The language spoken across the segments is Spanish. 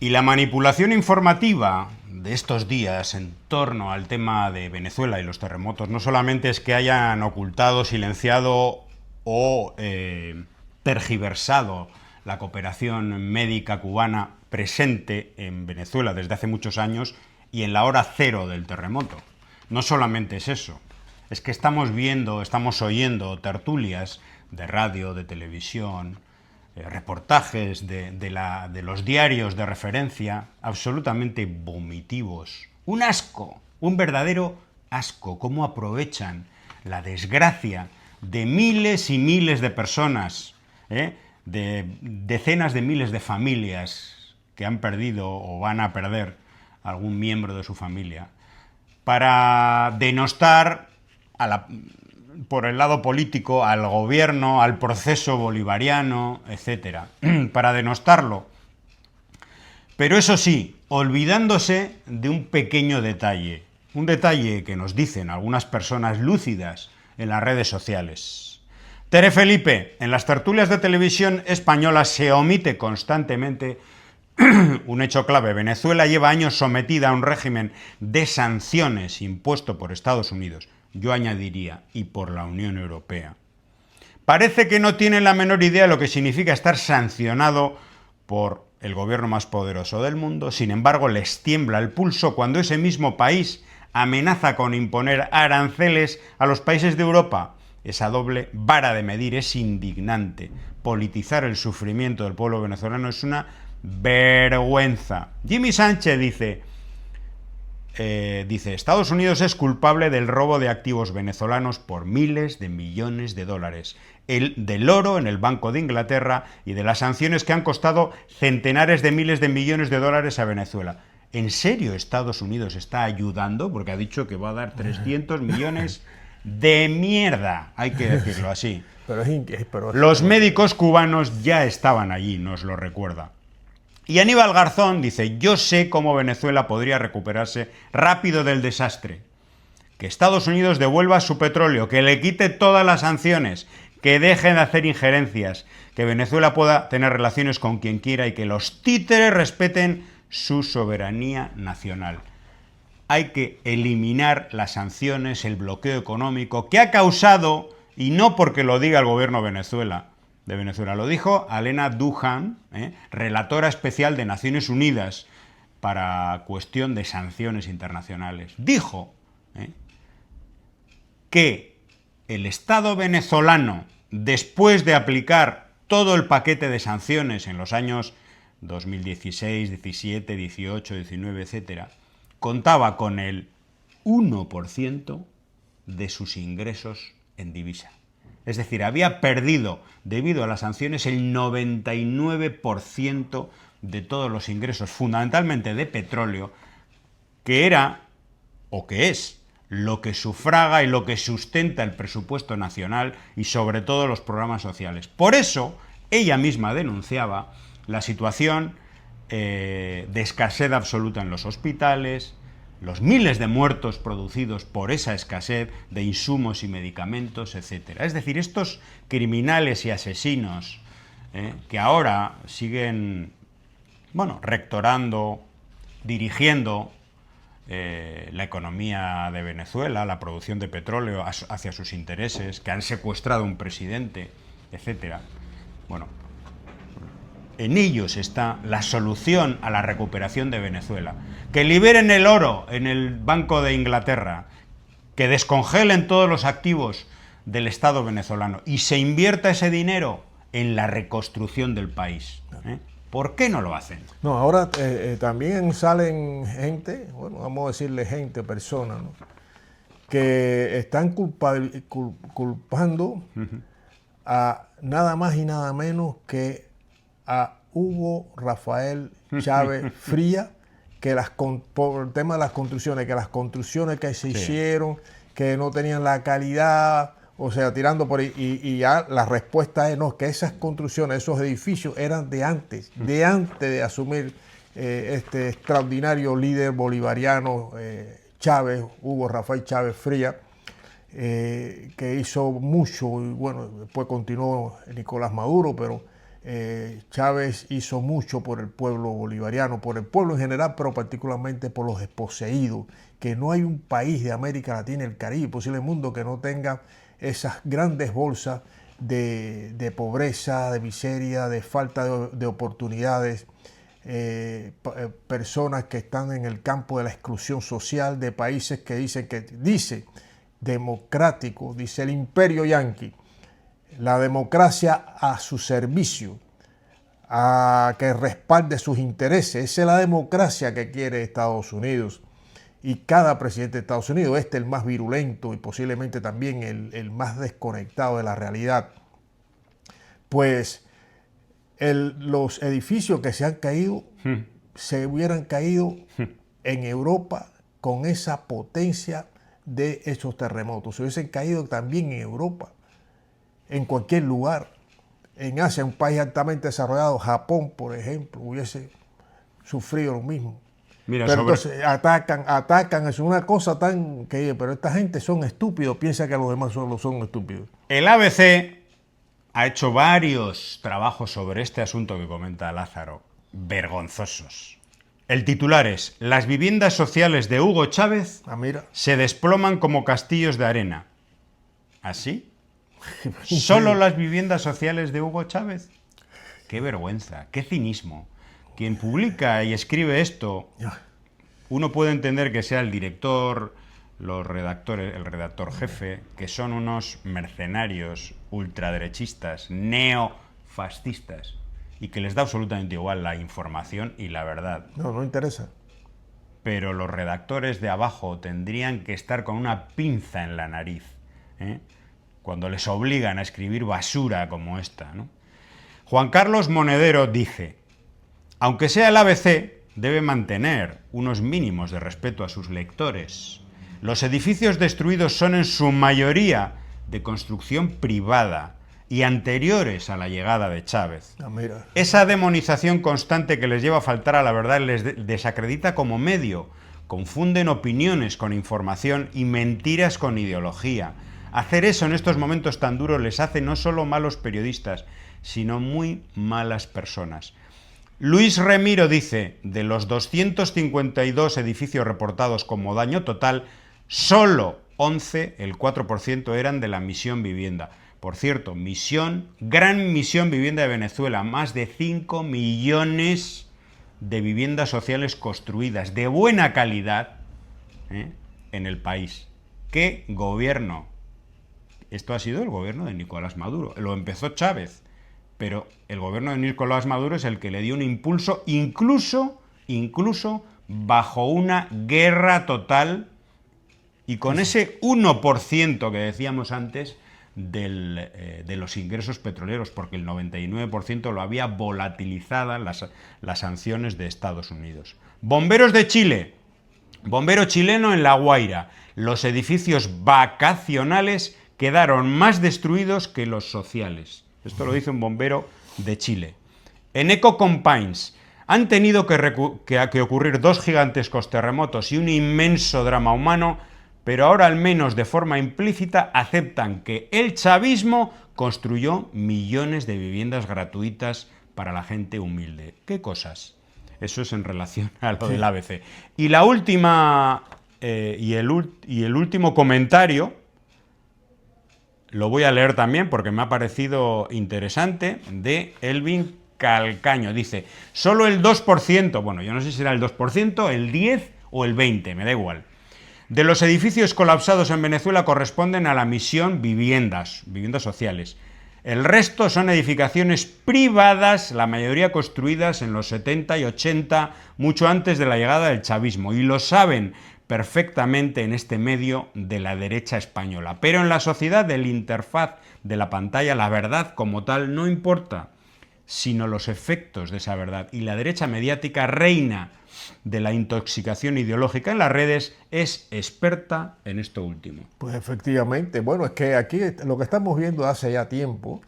Y la manipulación informativa de estos días en torno al tema de Venezuela y los terremotos no solamente es que hayan ocultado, silenciado o tergiversado la cooperación médica cubana presente en Venezuela desde hace muchos años y en la hora cero del terremoto. No solamente es eso, es que estamos viendo, estamos oyendo tertulias de radio, de televisión, reportajes de los diarios de referencia absolutamente vomitivos. Un asco, un verdadero asco, cómo aprovechan la desgracia de miles y miles de personas, de decenas de miles de familias que han perdido o van a perder algún miembro de su familia, para denostar por el lado político al gobierno, al proceso bolivariano, etcétera, para denostarlo. Pero eso sí, olvidándose de un pequeño detalle, un detalle que nos dicen algunas personas lúcidas en las redes sociales. Tere Felipe, en las tertulias de televisión española se omite constantemente un hecho clave. Venezuela lleva años sometida a un régimen de sanciones impuesto por Estados Unidos, yo añadiría, y por la Unión Europea. Parece que no tienen la menor idea de lo que significa estar sancionado por el gobierno más poderoso del mundo. Sin embargo, les tiembla el pulso cuando ese mismo país amenaza con imponer aranceles a los países de Europa. Esa doble vara de medir es indignante. Politizar el sufrimiento del pueblo venezolano es una vergüenza. Jimmy Sánchez dice, Estados Unidos es culpable del robo de activos venezolanos por miles de millones de dólares, del oro en el Banco de Inglaterra y de las sanciones que han costado centenares de miles de millones de dólares a Venezuela. ¿En serio Estados Unidos está ayudando? Porque ha dicho que va a dar 300 millones de mierda, hay que decirlo así. Los médicos cubanos ya estaban allí, nos lo recuerda. Y Aníbal Garzón dice, yo sé cómo Venezuela podría recuperarse rápido del desastre. Que Estados Unidos devuelva su petróleo, que le quite todas las sanciones, que dejen de hacer injerencias, que Venezuela pueda tener relaciones con quien quiera y que los títeres respeten su soberanía nacional. Hay que eliminar las sanciones, el bloqueo económico que ha causado, y no porque lo diga el gobierno de Venezuela, lo dijo Alena Duhan, relatora especial de Naciones Unidas para cuestión de sanciones internacionales. Dijo que el Estado venezolano, después de aplicar todo el paquete de sanciones en los años 2016, 17, 18, 19, etcétera, contaba con el 1% de sus ingresos en divisa. Es decir, había perdido, debido a las sanciones, el 99% de todos los ingresos, fundamentalmente de petróleo, que era, o que es, lo que sufraga y lo que sustenta el presupuesto nacional y sobre todo los programas sociales. Por eso, ella misma denunciaba la situación de escasez absoluta en los hospitales, los miles de muertos producidos por esa escasez de insumos y medicamentos, etc. Es decir, estos criminales y asesinos que ahora siguen, rectorando, dirigiendo la economía de Venezuela, la producción de petróleo hacia sus intereses, que han secuestrado a un presidente, etc. En ellos está la solución a la recuperación de Venezuela. Que liberen el oro en el Banco de Inglaterra, que descongelen todos los activos del Estado venezolano y se invierta ese dinero en la reconstrucción del país. ¿Por qué no lo hacen? No, ahora también salen gente, vamos a decirle gente, personas, ¿no?, que están culpando a nada más y nada menos que a Hugo Rafael Chávez Frías, que por el tema de las construcciones, que se hicieron, que no tenían la calidad, o sea, tirando por ahí, y ya la respuesta es no, que esas construcciones, esos edificios eran de antes de asumir este extraordinario líder bolivariano Chávez, Hugo Rafael Chávez Frías, que hizo mucho, y después continuó Nicolás Maduro, pero Chávez hizo mucho por el pueblo bolivariano, por el pueblo en general, pero particularmente por los desposeídos, que no hay un país de América Latina, el Caribe, posible el mundo, que no tenga esas grandes bolsas de pobreza, de miseria, de falta de oportunidades, personas que están en el campo de la exclusión social, de países que dice democrático, dice el imperio yanqui, la democracia a su servicio, a que respalde sus intereses. Esa es la democracia que quiere Estados Unidos. Y cada presidente de Estados Unidos, el más virulento y posiblemente también el más desconectado de la realidad, pues los edificios que se han caído se hubieran caído en Europa con esa potencia de esos terremotos. Se hubiesen caído también en Europa, en cualquier lugar. En Asia, un país altamente desarrollado, Japón, por ejemplo, hubiese sufrido lo mismo. Mira, pero entonces atacan, es una cosa tan que, pero esta gente son estúpidos, piensa que los demás son estúpidos. El ABC ha hecho varios trabajos sobre este asunto que comenta Lázaro, vergonzosos. El titular es: las viviendas sociales de Hugo Chávez se desploman como castillos de arena. ¿Así? ¿Solo las viviendas sociales de Hugo Chávez? ¡Qué vergüenza! ¡Qué cinismo! Quien publica y escribe esto, uno puede entender que sea el director, los redactores, el redactor jefe, que son unos mercenarios ultraderechistas, neofascistas, y que les da absolutamente igual la información y la verdad. No interesa. Pero los redactores de abajo tendrían que estar con una pinza en la nariz, cuando les obligan a escribir basura como esta, ¿no? Juan Carlos Monedero dice: aunque sea el ABC, debe mantener unos mínimos de respeto a sus lectores. Los edificios destruidos son en su mayoría de construcción privada y anteriores a la llegada de Chávez. Esa demonización constante que les lleva a faltar a la verdad les desacredita como medio. Confunden opiniones con información y mentiras con ideología. Hacer eso en estos momentos tan duros les hace no solo malos periodistas, sino muy malas personas. Luis Remiro dice: de los 252 edificios reportados como daño total, solo 11, el 4%, eran de la Misión Vivienda. Por cierto, Gran Misión Vivienda de Venezuela, más de 5 millones de viviendas sociales construidas de buena calidad en el país. ¿Qué gobierno? Esto ha sido el gobierno de Nicolás Maduro. Lo empezó Chávez, pero el gobierno de Nicolás Maduro es el que le dio un impulso, incluso bajo una guerra total y con ese 1% que decíamos antes de los ingresos petroleros, porque el 99% lo había volatilizada las sanciones de Estados Unidos. Bomberos de Chile, bombero chileno en La Guaira. Los edificios vacacionales quedaron más destruidos que los sociales. Esto lo dice un bombero de Chile. En Eco Compines han tenido que ocurrir 2 gigantescos terremotos y un inmenso drama humano, pero ahora al menos de forma implícita aceptan que el chavismo construyó millones de viviendas gratuitas para la gente humilde. ¿Qué cosas? Eso es en relación a lo del ABC. Y la última y el último comentario lo voy a leer también porque me ha parecido interesante, de Elvin Calcaño. Dice: solo el 2%, bueno, yo no sé si será el 2%, el 10% o el 20%, me da igual, de los edificios colapsados en Venezuela corresponden a la Misión viviendas sociales. El resto son edificaciones privadas, la mayoría construidas en los 70 y 80, mucho antes de la llegada del chavismo, y lo saben perfectamente en este medio de la derecha española. Pero en la sociedad del interfaz de la pantalla, la verdad como tal no importa, sino los efectos de esa verdad. Y la derecha mediática, reina de la intoxicación ideológica en las redes, es experta en esto último. Pues efectivamente, bueno, es que aquí lo que estamos viendo hace ya tiempo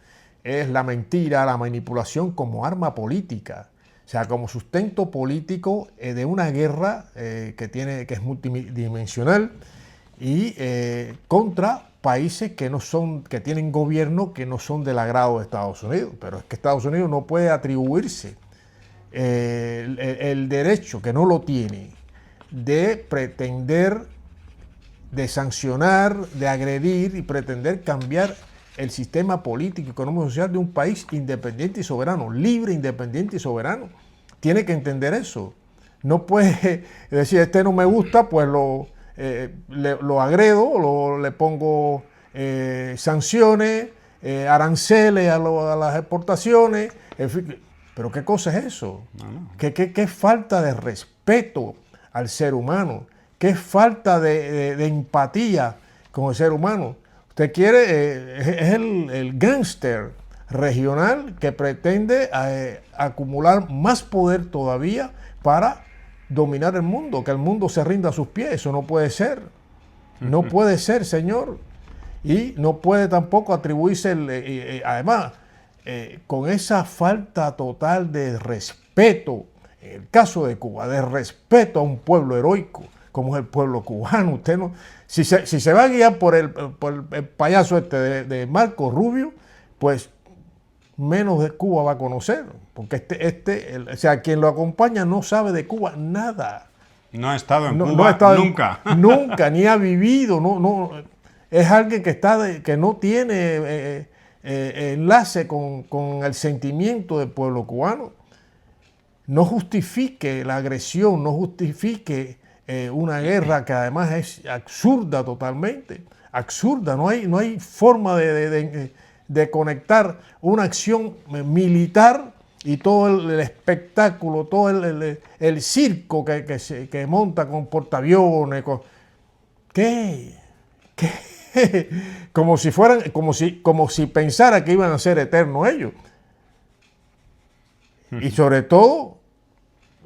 es la mentira, la manipulación como arma política. O sea, como sustento político de una guerra que es multidimensional y contra países que no son, que tienen gobierno que no son del agrado de Estados Unidos, pero es que Estados Unidos no puede atribuirse el derecho, que no lo tiene, de pretender, de sancionar, de agredir y pretender cambiar el sistema político, económico y social de un país independiente y soberano, libre, independiente y soberano. Tiene que entender eso. No puede decir, este no me gusta, pues lo agredo, le pongo sanciones, aranceles a las exportaciones, en fin. Pero ¿qué cosa es eso? ¿Qué falta de respeto al ser humano? ¿Qué falta de empatía con el ser humano? Usted quiere, es el gángster regional que pretende acumular más poder todavía para dominar el mundo, que el mundo se rinda a sus pies. Eso no puede ser. No puede ser, señor. Y no puede tampoco atribuirse, además, con esa falta total de respeto, en el caso de Cuba, de respeto a un pueblo heroico, como es el pueblo cubano. Usted no, si se va a guiar por el payaso de Marco Rubio, pues menos de Cuba va a conocer, porque o sea, quien lo acompaña no sabe de Cuba nada. No ha estado en Cuba nunca. Nunca, ni ha vivido, es alguien que no tiene enlace con el sentimiento del pueblo cubano. No justifique la agresión, no justifique una guerra que además es absurda totalmente, absurda. No hay forma de conectar una acción militar y todo el espectáculo, todo el circo que monta con portaaviones, ¿qué? Como si pensara que iban a ser eternos ellos. Y sobre todo,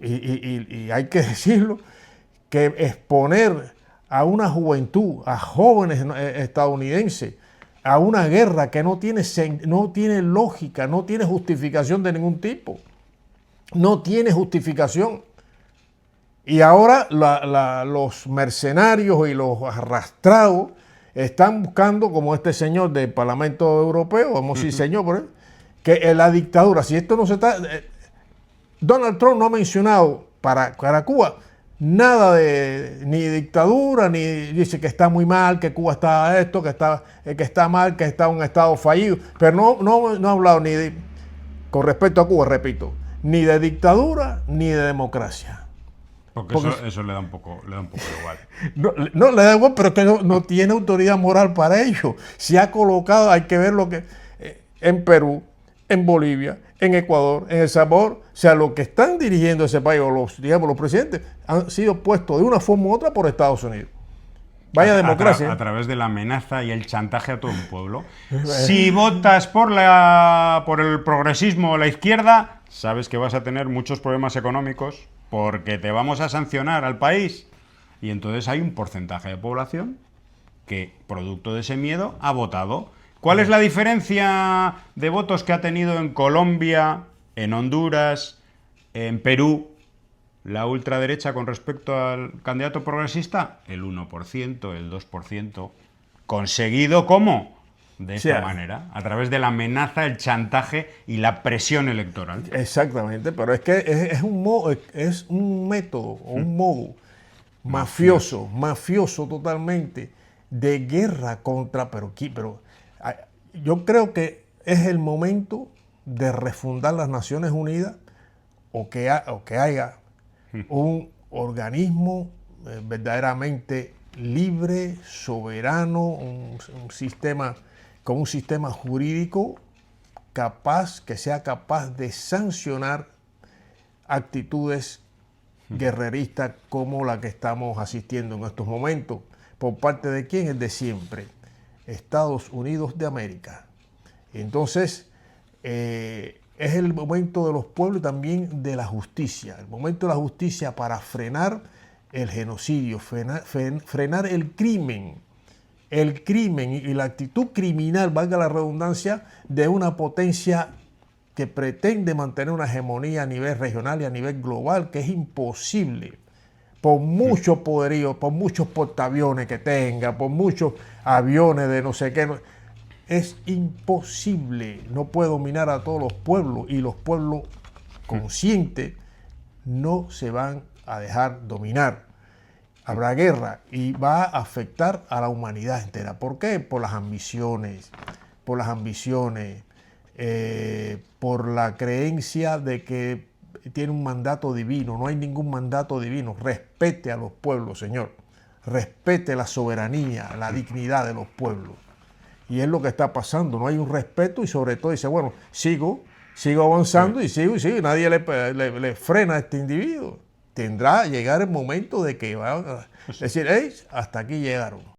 y hay que decirlo, que exponer a una juventud, a jóvenes estadounidenses, a una guerra que no tiene lógica, no tiene justificación de ningún tipo. No tiene justificación. Y ahora los mercenarios y los arrastrados están buscando, como este señor del Parlamento Europeo, vamos a decir señor, por él, que la dictadura, si esto no se está... Donald Trump no ha mencionado para Cuba nada ni dictadura, ni dice que está muy mal, que Cuba está esto, que está mal, que está un estado fallido, pero no ha hablado con respecto a Cuba, repito, ni de dictadura ni de democracia. Porque eso le da un poco igual. No le da igual, pero que no tiene autoridad moral para ello. Se ha colocado, hay que ver lo que en Perú, en Bolivia, en Ecuador, en El Salvador, o sea, los que están dirigiendo ese país, o los presidentes, han sido puestos de una forma u otra por Estados Unidos. Vaya democracia. A través de la amenaza y el chantaje a todo un pueblo. Si votas por el progresismo o la izquierda, sabes que vas a tener muchos problemas económicos porque te vamos a sancionar al país. Y entonces hay un porcentaje de población que, producto de ese miedo, ha votado. ¿Cuál es la diferencia de votos que ha tenido en Colombia, en Honduras, en Perú, la ultraderecha con respecto al candidato progresista? El 1%, el 2%. ¿Conseguido cómo? De esta manera, a través de la amenaza, el chantaje y la presión electoral. Exactamente, pero es que es un método o un modo mafioso totalmente, de guerra contra... Pero yo creo que es el momento de refundar las Naciones Unidas o que haya un organismo verdaderamente libre, soberano, un sistema con un sistema jurídico que sea capaz de sancionar actitudes guerreristas como la que estamos asistiendo en estos momentos. ¿Por parte de quién? Es de siempre. Estados Unidos de América. Entonces, es el momento de los pueblos y también de la justicia. El momento de la justicia para frenar el genocidio, frenar el crimen y la actitud criminal, valga la redundancia, de una potencia que pretende mantener una hegemonía a nivel regional y a nivel global, que es imposible. por mucho poderío, por muchos portaaviones que tenga, por muchos aviones de no sé qué, es imposible. No puede dominar a todos los pueblos, y los pueblos conscientes no se van a dejar dominar. Habrá guerra y va a afectar a la humanidad entera. ¿Por qué? Por las ambiciones, por la creencia de que tiene un mandato divino. No hay ningún mandato divino. Respete a los pueblos, señor. Respete la soberanía, la dignidad de los pueblos. Y es lo que está pasando. No hay un respeto, y sobre todo dice, bueno, sigo avanzando, y sigo, nadie le frena a este individuo. Tendrá llegar el momento de que va a decir, hey, hasta aquí llegaron.